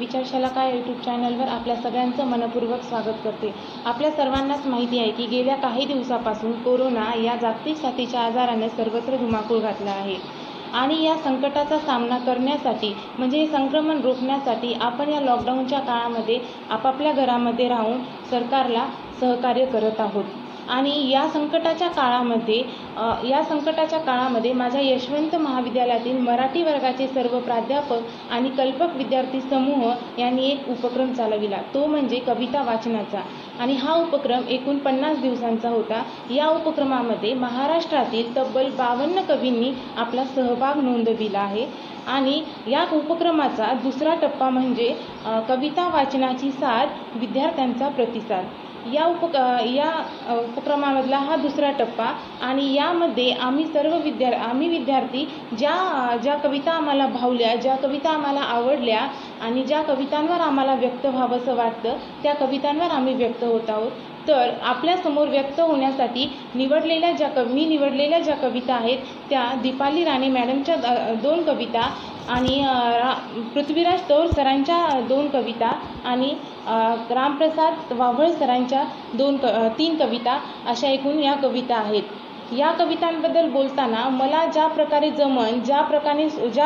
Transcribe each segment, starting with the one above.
विचारशाला काय यूट्यूब चॅनलवर आपल्या सगळ्यांचं मनपूर्वक स्वागत करते। आपल्या सर्वांनाच माहिती आहे की गेल्या काही दिवसापासून कोरोना या जागतिक साथीच्या आजाराने सर्वत्र धुमाकूळ घातला आहे आणि या संकटाचा सामना करण्यासाठी म्हणजे हे संक्रमण रोखण्यासाठी आपण या लॉकडाऊनच्या काळामध्ये आपापल्या घरामध्ये राहून सरकारला सहकार्य करत आहोत। आणि या संकटाच्या काळामध्ये माझ्या यशवंत महाविद्यालयातील मराठी वर्गाचे सर्व प्राध्यापक आणि कल्पक विद्यार्थी समूह यांनी एक उपक्रम चालविला, तो म्हणजे कविता वाचनाचा। आणि हा उपक्रम एकूण 50 दिवसांचा होता। या उपक्रमामध्ये महाराष्ट्रातील तब्बल 52 कवींनी आपला सहभाग नोंदविला आहे। आणि या उपक्रमाचा दुसरा टप्पा म्हणजे कविता वाचनाची साथ विद्यार्थ्यांचा प्रतिसाद। या उपक्रमामधला हा दुसरा टप्पा आणि यामध्ये आम्ही विद्यार्थी ज्या कविता आम्हाला भावल्या, ज्या कविता आम्हाला आवडल्या आणि ज्या कवितांवर आम्हाला व्यक्त व्हावंसं वाटतं त्या कवितांवर आम्ही व्यक्त होत आहोत। तर आपल्यासमोर व्यक्त होण्यासाठी मी निवडलेल्या ज्या कविता आहेत त्या दीपाली राणे मॅडमच्या 2 कविता आणि पृथ्वीराज तौर सरांच्या 2 कविता आणि रामप्रसाद वाव्हळ सरांच्या 3 कविता अशा एकूण या कविता आहेत। या कवितांबद्दल बोलताना मला ज्या प्रकारे जमन, ज्या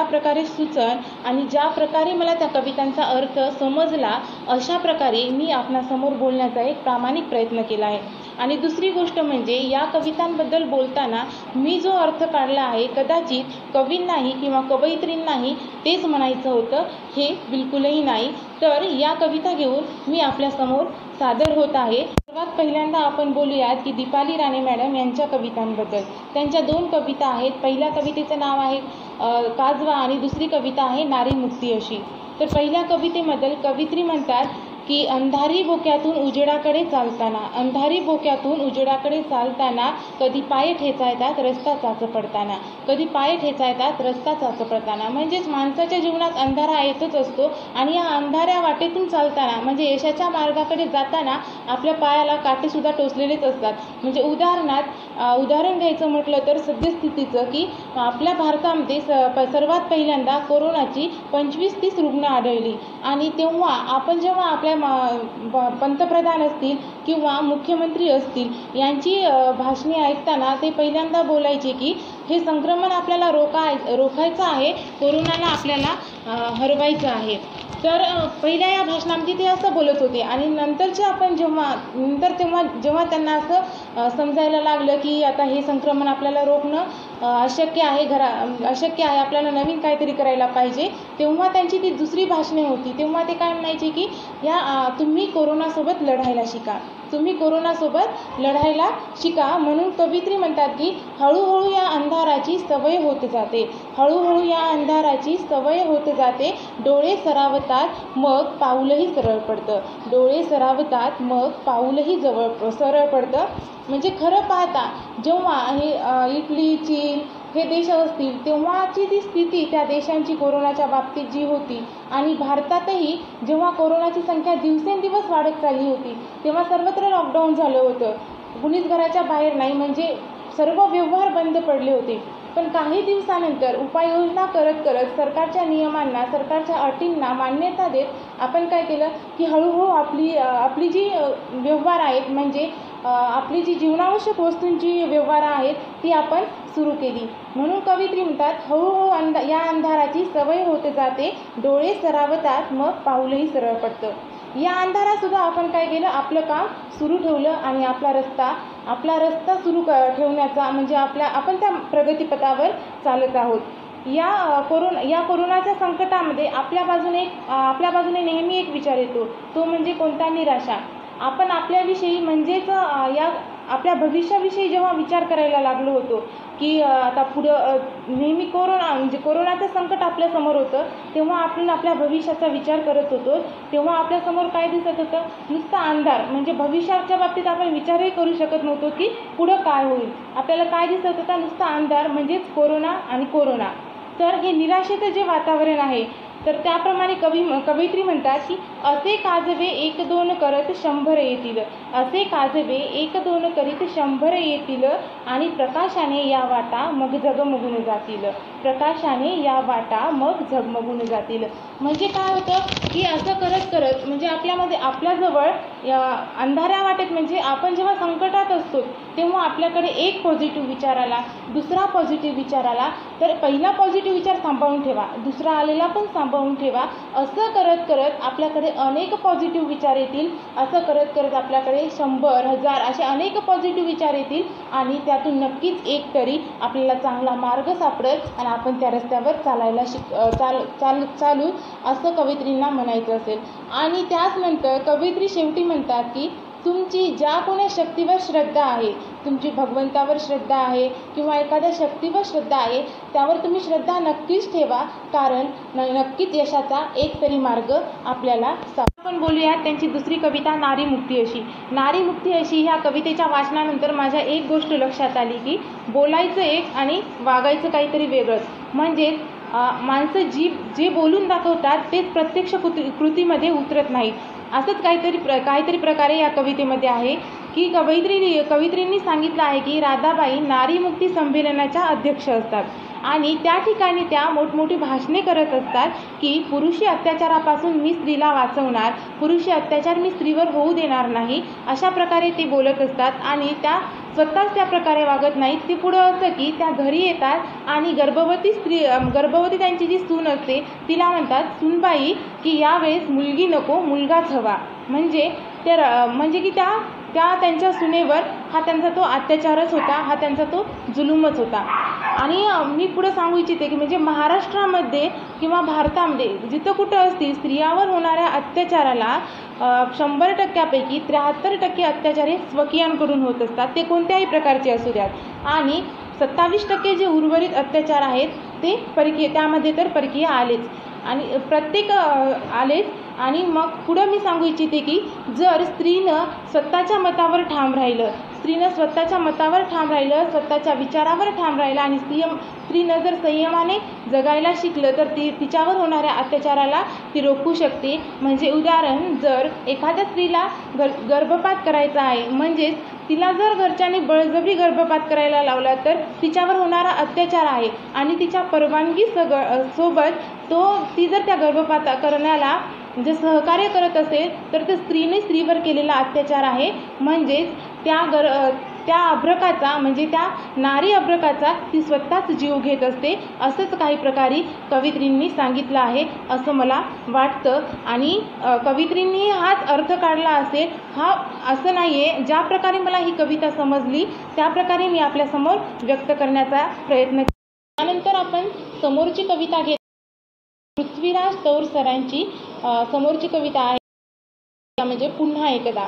प्रकारे सुचन आणि ज्या प्रकारे मला त्या कवितांचा अर्थ समजला अशा प्रकारे मी आपणासमोर बोलण्याचा एक प्रामाणिक प्रयत्न केला आहे। आणि दुसरी गोष्ट म्हणजे या कवितांबद्दल बोलताना मी जो अर्थ काढला आहे कदाचित कवींनाही किंवा कवयित्रींनाही तेच म्हणायचं होतं हे बिलकुलही नाही। तर या कविता घेऊन मी आपल्यासमोर सादर होत आहे। सर्वात पहिल्यांदा आपण बोलूयात की दीपाली राणे मॅडम यांच्या कवितांबद्दल। त्यांच्या 2 कविता आहेत। पहिल्या कवितेचं नाव आहे काजवा आणि दुसरी कविता आहे नारी मुक्ती अशी। तर पहिल्या कवितेबद्दल कवयित्री म्हणतात की अंधारी बोक्यातून उजेडाकडे चालताना कधी पाय ठेचायतात रस्ता चाच पडताना म्हणजेच माणसाच्या जीवनात अंधारा येतच असतो आणि या अंधाऱ्या वाटेतून चालताना म्हणजे यशाच्या मार्गाकडे जाताना आपल्या पायाला काटे सुद्धा टोचलेलेच असतात। म्हणजे उदाहरण घ्यायचं म्हटलं तर सद्यस्थितीचं की आपल्या भारतामध्ये सर्वात पहिल्यांदा कोरोनाची 25-30 रुग्ण आढळली आणि तेव्हा आपण जेव्हा आपल्या पंतप्रधान असतील किंवा मुख्यमंत्री असतील यांची भाषणे ऐकताना ते पहिल्यांदा बोलायचे की हे संक्रमण आपल्याला रोखायचं आहे, कोरोनाला आपल्याला हरवायचं आहे। तर पहिल्या या भाषणामध्ये ते असं बोलत होते आणि जेव्हा त्यांना असं समजायला लागलं की आता हे संक्रमण आपल्याला रोखणं अशक्य आहे, आपल्याला नवीन काहीतरी करायला पाहिजे, तेव्हा त्यांची ती दुसरी भाषणे होती। तेव्हा ते काय म्हणायचे की तुम्ही कोरोनासोबत लढायला शिका। म्हणून कवयित्री म्हणतात की हळूहळू या अंधाराची सवय होत जाते, डोळे सरावतात मग पाऊलही सरळ पडतं। म्हणजे खरं पाहता जेव्हा इटली, चीन हे देश असतील तेव्हाची ती स्थिती त्या देशांची कोरोनाच्या बाबतीत जी होती आणि भारतातही जेव्हा कोरोनाची संख्या दिवसेंदिवस वाढत चालली होती तेव्हा सर्वत्र लॉकडाऊन झालं होतं, कुणीच घराच्या बाहेर नाही, म्हणजे सर्व व्यवहार बंद पडले होते। पण काही दिवसानंतर उपाययोजना करत सरकारच्या नियमांना, सरकारच्या अटींना मान्यता देत आपण काय केलं की हळूहळू आपली जी व्यवहार आहेत म्हणजे आपली जी जीवनावश्यक वस्तूंची व्यवहार आहेत ती आपण सुरू केली। म्हणून कवयित्री म्हणतात हळूहळू या अंधाराची सवय होत जाते, डोळे सरावतात मग पाऊलही सरळ पडतं। या अंधारात सुद्धा आपण काय केलं, आपलं काम सुरू ठेवलं आणि आपला रस्ता सुरू ठेवण्याचा म्हणजे आपण त्या प्रगतीपथावर चालत आहोत। या कोरोनाच्या संकटामध्ये आपल्या बाजूने नेहमी एक विचार येतो, तो म्हणजे कोणता, निराशा। आपण आपल्याविषयी म्हणजेच आपल्या भविष्याविषयी जेव्हा विचार करायला लागलो होतो की आता पुढं नेहमी कोरोनाचं संकट आपल्यासमोर होतं तेव्हा आपण आपल्या भविष्याचा विचार करत होतो, तेव्हा आपल्यासमोर काय दिसत होतं, नुसता अंधार। म्हणजे भविष्याच्या बाबतीत आपण विचारही करू शकत नव्हतो की पुढं काय होईल, आपल्याला काय दिसत होता, नुसता अंधार म्हणजेच कोरोना। तर हे निराशेचं जे वातावरण आहे तर त्याप्रमाणे कवयित्री म्हणतात की असे काजवे 1-2 करत 100 येतील आणि प्रकाशाने या वाटा मग जगमगून जातील। प्रकाशाने या वाटा मग झगमगून जातील. म्हणजे काय होतं की असं करत करत म्हणजे आपल्याजवळ अंधाऱ्या वाटेत म्हणजे आपण जेव्हा संकटात असतो तेव्हा आपल्याकडे एक पॉझिटिव्ह विचार आला, दुसरा पॉझिटिव्ह विचार आला, तर पहिला पॉझिटिव्ह विचार सांभाळून ठेवा, दुसरा आलेला पण सांभाळून ठेवा. असं करत करत आपल्याकडे अनेक पॉझिटिव्ह विचार येतील. असं करत करत आपल्याकडे 100, 1000 असे अनेक पॉझिटिव्ह विचार येतील आणि त्यातून नक्कीच एक तरी आपल्याला चांगला मार्ग सापडेल आणि आपण त्या रस्त्यावर चालायला चालू असं कवयित्रींना म्हणायचं असेल. आणि त्याचनंतर कवयित्री शेवटी म्हणतात की तुमची ज्या कोण्या शक्तीवर श्रद्धा आहे, तुमची भगवंतावर श्रद्धा आहे किंवा एखाद्या शक्तीवर श्रद्धा आहे, त्यावर तुम्ही श्रद्धा नक्कीच ठेवा, कारण नक्कीच यशाचा एक तरी मार्ग आपल्याला आपण बोलूया. त्यांची दुसरी कविता नारी मुक्ती अशी. नारी मुक्ती अशी ह्या कवितेच्या वाचनानंतर माझ्या एक गोष्ट लक्षात आली की बोलायचं एक आणि वागायचं काहीतरी वेगळंच. म्हणजेच माणसं जे बोलून दाखवतात तेच प्रत्यक्ष कृतीमध्ये उतरत नाहीत. असंच काहीतरी प्रकारे या कवितेमध्ये आहे की कवयित्रींनी सांगितलं आहे की राधाबाई नारी मुक्ती संमेलनाच्या अध्यक्ष असतात आणि त्या ठिकाणी त्या मोठमोठी भाषणे करत असतात की पुरुषी अत्याचारापासून मी स्त्रीला वाचवणार, पुरुषी अत्याचार मी स्त्रीवर होऊ देणार नाही, अशा प्रकारे ते बोलत असतात. आणि त्या स्वतःच त्या प्रकारे वागत नाहीत. ते पुढं असं की त्या घरी येतात आणि गर्भवती त्यांची जी सून असते तिला म्हणतात, सूनबाई की यावेळेस मुलगी नको मुलगाच हवा. म्हणजे की त्या त्यांच्या सुनेवर हा त्यांचा तो अत्याचारच होता, हा त्यांचा तो जुलूमच होता. आणि मी पुढं सांगू इच्छिते की म्हणजे महाराष्ट्रामध्ये किंवा भारतामध्ये जिथं कुठं असतील स्त्रियावर होणाऱ्या अत्याचाराला 100%पैकी 73% अत्याचार हे स्वकीयांकडून होत असतात, ते कोणत्याही प्रकारचे असू द्यात. आणि 27% जे उर्वरित अत्याचार आहेत ते परकीय, त्यामध्ये तर परकीय आलेच आणि प्रत्येक आलेच. आणि मग पुढं मी सांगू इच्छिते की जर स्त्रीनं स्वतःच्या मतावर ठाम राहिलं, स्वतःच्या विचारावर ठाम राहिलं आणि स्त्रीनं जर संयमाने जगायला शिकलं तर तिच्यावर होणाऱ्या अत्याचाराला ती रोखू शकते. म्हणजे उदाहरण, जर एखाद्या स्त्रीला गर्भपात करायचा आहे, म्हणजेच तिला जर घरच्यांनी बळजबरी गर्भपात करायला लावला तर तिच्यावर होणारा अत्याचार आहे आणि तिच्या परवानगी सोबत ती जर त्या गर्भपात करण्याला म्हणजे सहकार्य करत असेल तर ते स्त्रीने स्त्रीवर केलेला अत्याचार आहे. म्हणजेच त्या अभ्रकाचा म्हणजे त्या नारी अभ्रकाचा ती स्वतःच जीव घेत असते. असंच काही प्रकारे कवयित्रींनी सांगितलं आहे असं मला वाटतं. आणि कवयित्रींनी हाच अर्थ काढला असेल, हा असं नाही आहे. ज्या प्रकारे मला ही कविता समजली त्या प्रकारे मी आपल्यासमोर व्यक्त करण्याचा प्रयत्न केला. त्यानंतर आपण समोरची कविता घेत पृथ्वीराज तौर सरांची समोरची कविता आहे म्हणजे पुन्हा एकदा.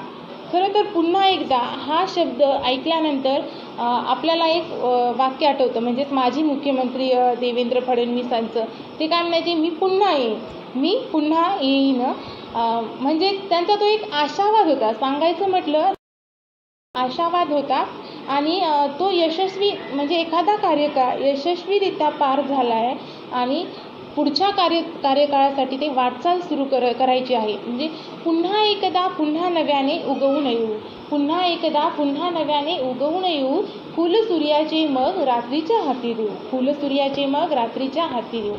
खरं तर पुन्हा एकदा हा शब्द ऐकल्यानंतर आपल्याला एक वाक्य आठवतं, म्हणजेच माजी मुख्यमंत्री देवेंद्र फडणवीसांचं. ते काय म्हणायचे, मी पुन्हा येईन. म्हणजे त्यांचा तो एक आशावाद होता, सांगायचं म्हटलं आशावाद होता. आणि तो यशस्वी म्हणजे एखादा कार्यकाळ यशस्वीरित्या पार झाला आहे आणि पुढच्या कार्यकाळासाठी ते वाटचाल सुरू करायची आहे. म्हणजे पुन्हा एकदा पुन्हा नव्याने उगवून येऊ, पुन्हा एकदा पुन्हा नव्याने उगवून येऊ, फुल सूर्याचे मग रात्रीच्या हाती देऊ, फुल सूर्याचे मग रात्रीच्या हाती देऊ.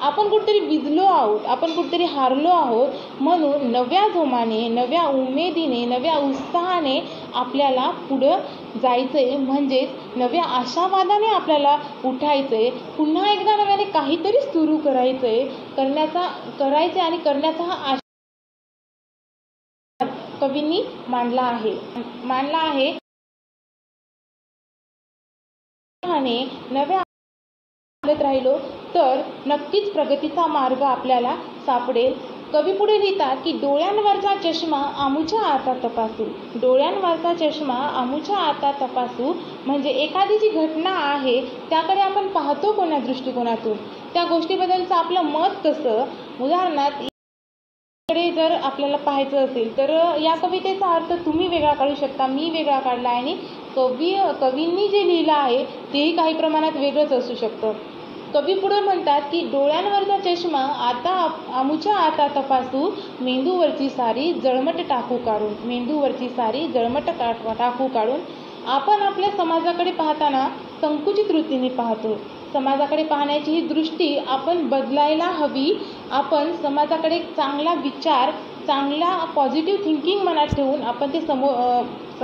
आपण कुठेतरी विजलो आहोत, आपण कुठेतरी हारलो आहोत, म्हणून नव्या जोमाने, नव्या उमेदीने, नव्या उत्साहाने आपल्याला पुढं जायचंय. म्हणजेच नव्या आशावादाने आपल्याला उठायचंय, पुन्हा एकदा नव्याने काहीतरी सुरू करायचंय आणि करण्याचा हा आशा कवींनी मांडला आहे. नव्या राहिलो तर नक्कीच प्रगतीचा मार्ग आपल्याला सापडेल. कवी पुढे लिहितात की डोळ्यांवरचा चष्मा आमुच्या आता तपासू, डोळ्यांवरचा चष्मा आमुच्या आता तपासू. म्हणजे एखादी जी घटना आहे त्याकडे आपण पाहतो कोणा दृष्टिकोनातून, त्या गोष्टीबद्दलचं आपलं मत कसं. उदाहरणार्थ कडे जर आपल्याला पाहायचं असेल तर या कवितेचा अर्थ तुम्ही वेगळा काढू शकता, मी वेगळा काढला आहे आणि कवींनी जे लिहिलं आहे तेही काही प्रमाणात वेगळंच असू शकतं. कवी पुढे म्हणतात की डोळ्यांवरचा चष्मा आता आमुच्या आता तपासू, मेंदूवरची सारी जळमट टाकू काढून, मेंदूवरची सारी जळमट टाकू काढून. आपण आपल्या समाजाकडे पाहताना संकुचित वृत्तीने पाहतो, समाजाकडे पाहण्याची ही दृष्टी आपण बदलायला हवी. आपण समाजाकडे चांगला विचार, चांगला पॉझिटिव्ह थिंकिंग मनात ठेवून आपण ते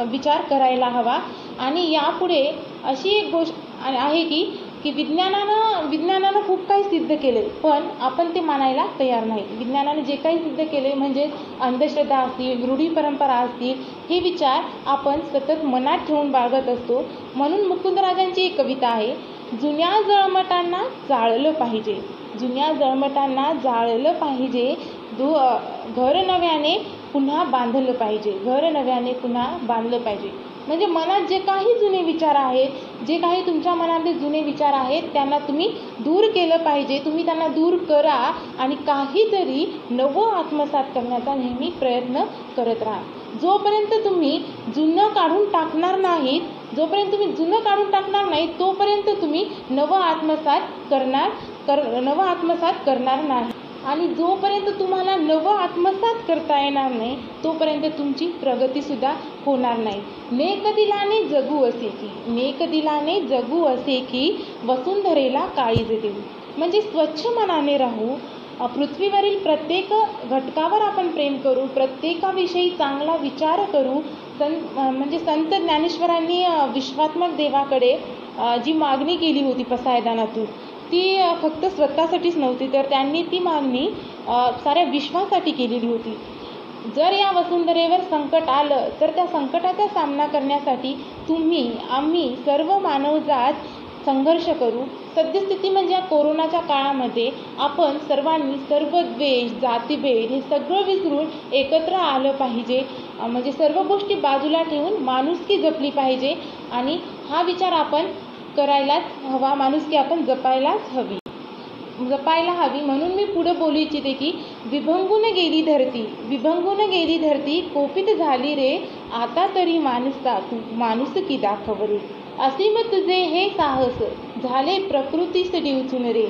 विचार करायला हवा. आणि यापुढे अशी एक गोष्ट आहे की विज्ञानानं खूप काही सिद्ध केले, पण आपण ते मानायला तयार नाही. विज्ञानाने जे काही सिद्ध केले म्हणजे अंधश्रद्धा असतील, रूढी परंपरा असतील, हे विचार आपण सतत मनात ठेवून बाळगत असतो. म्हणून मुकुंदराजांची एक कविता आहे, जुन्या जळमटांना जाळलं पाहिजे, जुन्या जळमटांना जाळलं पाहिजे, घर नव्याने पुन्हा बांधलं पाहिजे, घर नव्याने पुन्हा बांधलं पाहिजे. म्हणजे मनात जे काही जुने विचार आहेत, जे काही तुमच्या मनातले जुने विचार आहेत, त्यांना तुम्ही दूर केलं पाहिजे. तुम्ही त्यांना दूर करा आणि काहीतरी नवं आत्मसात करण्याचा नेहमी प्रयत्न करत राहा. जोपर्यंत तुम्ही जुनं काढून टाकणार नाहीत, तोपर्यंत तुम्ही नवं आत्मसात करणार नाही. आणि जोपर्यंत तुम्हाला नवं आत्मसात करता येणार नाही, तोपर्यंत तुमची प्रगतीसुद्धा होणार नाही. नेकदिलाने जगू असे की वसुंधरेला काळीज देऊ. म्हणजे स्वच्छ मनाने राहू, पृथ्वीवरील प्रत्येक घटकावर आपण प्रेम करू, प्रत्येकाविषयी चांगला विचार करू. म्हणजे संत ज्ञानेश्वरांनी विश्वात्मक देवाकडे जी मागणी केली होती पसायदानातून, ती फक्त स्वतःसाठीच नव्हती, तर त्यांनी ती मागणी साऱ्या विश्वासाठी केलेली होती. जर या वसुंधरेवर संकट आलं तर त्या संकटाचा सामना करण्यासाठी आम्ही सर्व मानवजात संघर्ष करू. सद्यस्थिती म्हणजे या कोरोनाच्या काळामध्ये आपण सर्वांनी सर्व द्वेष, जातीभेद हे सगळं विसरून एकत्र आलं पाहिजे. म्हणजे सर्व गोष्टी बाजूला ठेवून माणुसकी जपली पाहिजे आणि हा विचार आपण करायलाच हवा. माणुसकी आपण जपायला हवी. म्हणून मी पुढे बोलू इच्छिते की विभंगून गेली धरती, कोपित झाली रे, आता तरी माणुसकी दाखव रे. असीम तुझे हे साहस झाले प्रकृतीस डिवचून रे,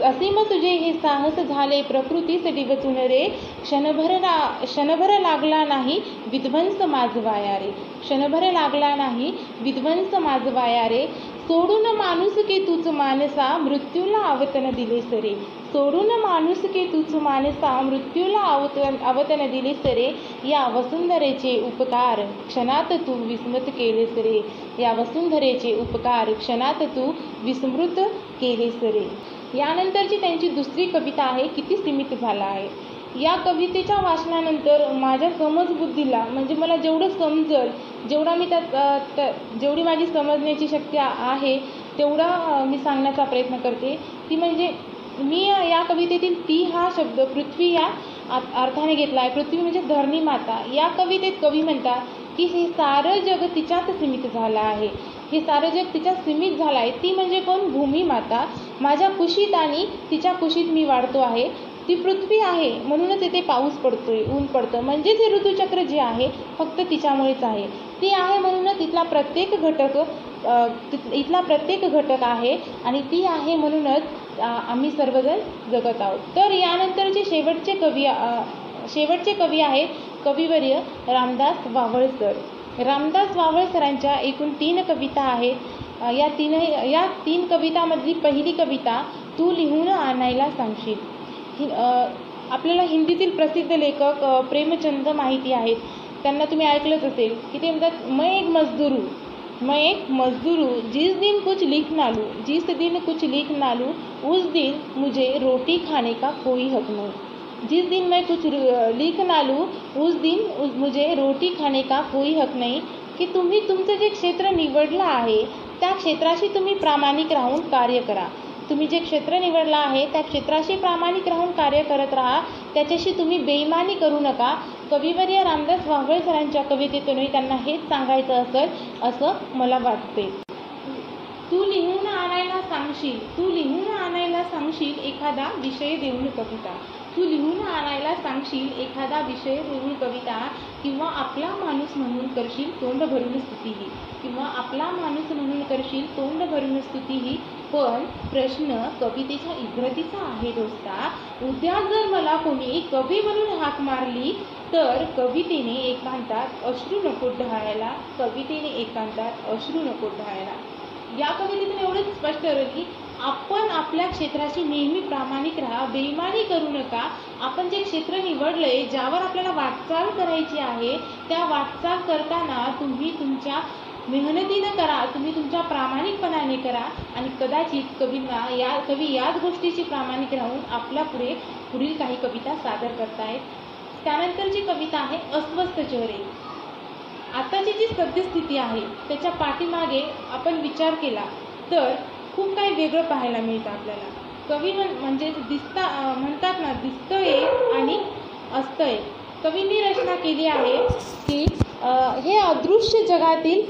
असीम तुझे हे साहस झाले प्रकृतीस डिवचून रे. क्षणभर लागला नाही विध्वंस माजवाया रे, क्षणभर लागला नाही विध्वंस माजवाया रे. सोडून माणुसकी तूच मानसा मृत्यूला आवतन दिलेस रे, सोडून माणुसकी तूच मानसा मृत्यूला आवतन दिलेस रे. या वसुंधरेचे उपकार क्षणात तू विस्मृत केलेस रे, या वसुंधरेचे उपकार क्षणात तू विस्मृत केलेस रे. यानंतरची त्यांची दुसरी कविता आहे, किती सीमित झाला आहे. या कवितेच्या वाचनानंतर माझ्या समजबुद्धीला, म्हणजे मला जेवढं समजल, जेवढी माझी समजण्याची शक्ती आहे तेवढा मी सांगण्याचा प्रयत्न करते. ती म्हणजे मी या कवितेतील ती हा शब्द पृथ्वी या अर्थाने घेतला आहे. पृथ्वी म्हणजे धरणी माता. या कवितेत कवी म्हणतात की हे सारं जग तिच्यात सीमित झालं आहे, हे सारं जग तिच्यात सीमित झालं आहे. ती म्हणजे कोण? भूमी माता. माझ्या कुशीत आणि तिच्या कुशीत मी वाढतो आहे. ती पृथ्वी आहे म्हणूनच इथे पाऊस पडतोय, ऊन पडतं. म्हणजेच हे ऋतुचक्र जे आहे फक्त तिच्यामुळेच आहे. ती आहे म्हणूनच इथला प्रत्येक घटक आहे आणि ती आहे म्हणूनच आम्ही सर्वजण जगत आहोत. तर यानंतरचे शेवटचे कवी आहेत कविवर्य रामदास वावळकर. रामदास वावळकरांच्या एकूण 3 कविता आहेत. या तीन कवितामधली पहिली कविता, तू लिहून आणायला सांगशील. आपल्याला हिंदीतील प्रसिद्ध लेखक प्रेमचंद माहिती आहेत. त्यांना तुम्ही ऐकलंच असेल की ते म्हणतात, मैं एक मजदूर हूँ, जिस दिन कुछ लिख ना लूँ उस दिन मुझे रोटी खाने का कोई हक नहीं. जिस दिन मैं कुछ लिख ना लूँ उस दिन मुझे रोटी खाने का कोई हक नहीं. की तुम्ही तुमचं जे क्षेत्र निवडलं आहे त्या क्षेत्राशी तुम्ही प्रामाणिक राहून कार्य करा. तुम्ही जे क्षेत्र निवडलं आहे त्या क्षेत्राशी प्रामाणिक राहून कार्य करत राहा. त्याच्याशी तुम्ही बेईमानी करू नका. कविवर्य रामदास वावळकरांच्या कवितेतूनही त्यांना हेच सांगायचं असेल असं मला वाटते. तू लिहून आणायला सांगशील एखादा विषय देऊन कविता. तू लिहून आणायला सांगशील एखादा विषय देऊन कविता, किंवा आपला माणूस म्हणून करशील तोंड भरून स्तुतीही. पण प्रश्न कवितेच्या इग्रतीचा आहे दोस्ता. उद्या जर मला कोणी कवी म्हणून हाक मारली तर कवितेने एकांतात अश्रू नको ढाळायला. या कवितेतून एवढंच स्पष्ट होईल की आपण आपल्या क्षेत्राशी नेहमी प्रामाणिक राहा, बेईमानी करू नका. आपण जे क्षेत्र निवडलंय, ज्यावर आपल्याला वाटचाल करायची आहे, त्या वाटचाल करताना तुम्ही तुमच्या मेहनतीनं करा, तुम्ही तुमच्या प्रामाणिकपणाने करा आणि कदाचित कवी याच गोष्टीची प्रामाणिक राहून आपल्या पुढील काही कविता सादर करतायत. त्यानंतरची कविता आहे अस्वस्थ चेहरे. आताची जी सद्यस्थिती आहे त्याच्या पाठीमागे आपण विचार केला तर खूप काही वेगळं पाहायला मिळतं आपल्याला. कवी म्हणजे म्हणतात ना, दिसतं एक आणि असतं एक. कवींनी रचना केली आहे की हे अदृश्य जगातील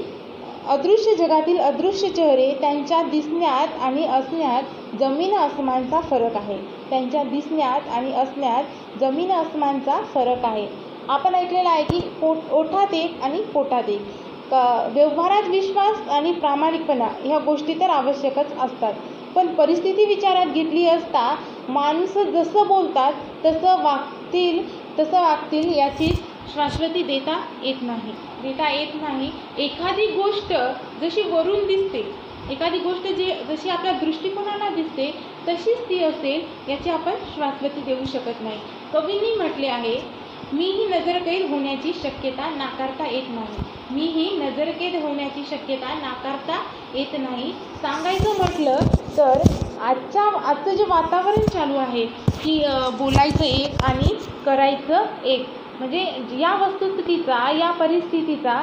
अदृश्य चेहरे, त्यांच्या दिसण्यात आणि असण्यात जमीन आसमानचा फरक आहे. त्यांच्या दिसण्यात आणि असण्यात जमीन आसमानचा फरक आहे. आपण ऐकलेलं आहे की ओठात एक आणि पोटात एक. व्यवहारात विश्वास आणि प्रामाणिकपणा ह्या गोष्टी तर आवश्यकच असतात, पण परिस्थिती विचारात घेतली असता माणसं जसं बोलतात तसं वागतील याची शाश्वती देता येत नाही. एखादी गोष्ट जशी वरून दिसते, एखादी गोष्ट जशी आपल्या दृष्टिकोनाला दिसते तशीच ती असेल याची आपण शाश्वती देऊ शकत नाही. कवींनी म्हटले आहे, मीही नजरकैद होण्याची शक्यता नाकारता येत नाही. सांगायचं म्हटलं तर आजचं जे वातावरण चालू आहे की बोलायचं एक आणि करायचं एक, म्हणजे या वस्तुस्थितीचा, या परिस्थितीचा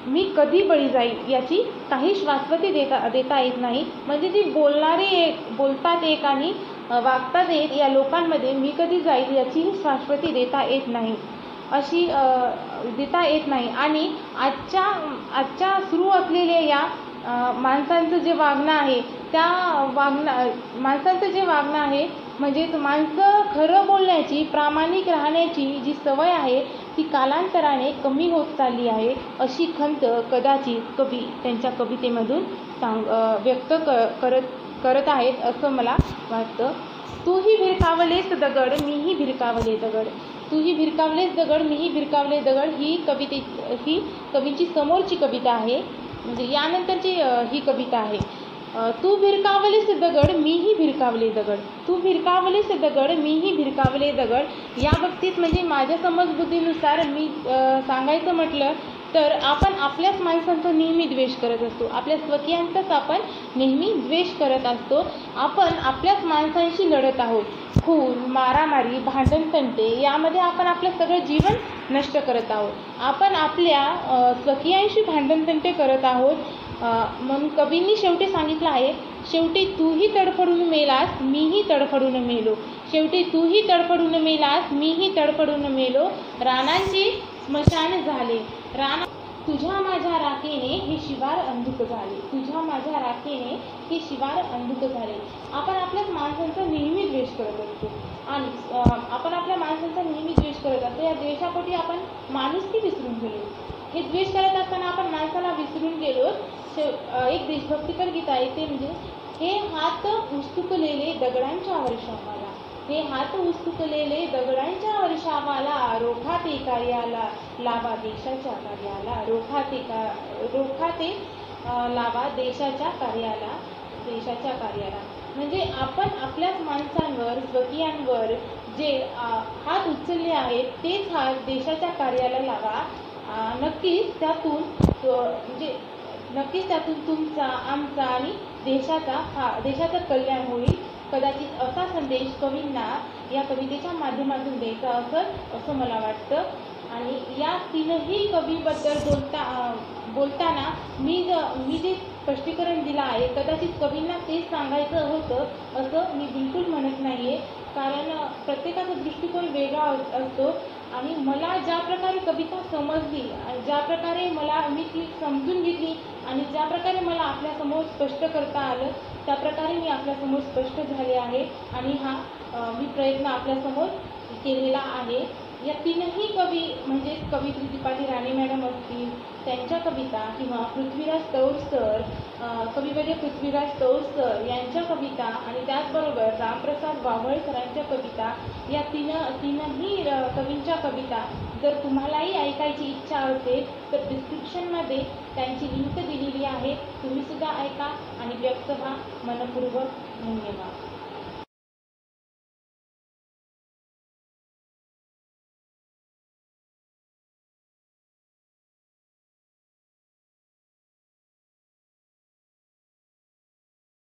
मी कधी बळी जाईल याची काही शाश्वती देता येत नाही. म्हणजे ती बोलतात एक आणि वागतात एक, या लोकांमध्ये मी कधी जाईल याची शाश्वती देता येत नाही आणि आजच्या सुरू असलेल्या या माणसांचं जे वागणं आहे म्हणजे माणसं खरं बोलण्याची, प्रामाणिक राहण्याची जी सवय आहे ती कालांतराने कमी होत चालली आहे, अशी खंत कदाचित कवी त्यांच्या कवितेमधून व्यक्त करत आहेत असं मला वाटतं. तूही भिरकावलेस दगड मीही भिरकावले दगड ही कवीची समोरची कविता आहे. म्हणजे यानंतरची ही कविता आहे. तू भिरकावलेस दगड मीही भिरकावले दगड. या बाबतीत म्हणजे माझ्या समजबुद्धीनुसार मी सांगायचं म्हटलं तर आपण आपल्याच माणसांचा नेहमी द्वेष करत असतो, आपल्या स्वकीयांचाच आपण नेहमी द्वेष करत असतो. आपण आपल्याच माणसांशी लढत आहोत. खून, मारामारी, भांडणतंटे यामध्ये आपण आपलं सगळं जीवन नष्ट करत आहोत. आपण आपल्या स्वकीयांशी भांडणतंटे करत आहोत. म्हणून कवींनी शेवटी सांगितलं आहे, शेवटी तूही तडफडून मेलास मीही तडफडून मेलो. रानांचे स्मशान झाले, तुझ्या माझ्या राखेने हे शिवार अंधुक झाले. आपण आपल्याच माणसांचा नेहमी द्वेष करत असतो आणि या द्वेषापोटी आपण माणुसकी विसरून गेलो. हे द्वेष करत असताना आपण माणसाला विसरून गेलो. एक देशभक्तीपर गीत आहे ते म्हणजे, हे हात उस्तुकलेले दगडांच्या वर्षावाला रोखा ते कार्याला लावा देशाच्या कार्याला. म्हणजे आपण आपल्याच माणसांवर, स्वकीयांवर जे हात उचलले आहेत तेच हात देशाच्या कार्याला लावा. नक्कीच त्यातून तुमचा, आमचा आणि देशाचं कल्याण होईल. कदाचित असा संदेश कवींना या कवितेच्या माध्यमातून द्यायचा असं मला वाटतं. आणि या तीनही कवीबद्दल बोलताना मी जे स्पष्टीकरण दिलं आहे, कदाचित कवींना तेच सांगायचं होतं असं मी बिलकुल म्हणत नाही आहे, कारण प्रत्येकाचा दृष्टिकोन वेगळा असतो. आणि मला ज्या प्रकारे कविता समजली, ज्या प्रकारे मी ती समजून घेतली आणि ज्या प्रकारे मला आपल्यासमोर स्पष्ट करता आलं, त्या प्रकारे मी आपल्यासमोर स्पष्ट झाले आहे आणि हा मी प्रयत्न आपल्यासमोर केलेला आहे. या तीनही कवी म्हणजेच कवयित्री दीपाली राणे मॅडम असतील त्यांच्या कविता, किंवा पृथ्वीराज तौर सर, कविवर्य पृथ्वीराज तौर सर यांच्या कविता, आणि त्याचबरोबर रामप्रसाद वावळ सरांच्या कविता, या तीनही कवींच्या कविता जर तुम्हालाही ऐकायची इच्छा असेल तर डिस्क्रिप्शनमध्ये त्यांची लिंक दिलेली आहे, तुम्ही सुद्धा ऐका आणि व्यक्त व्हा. मनपूर्वक धन्यवाद.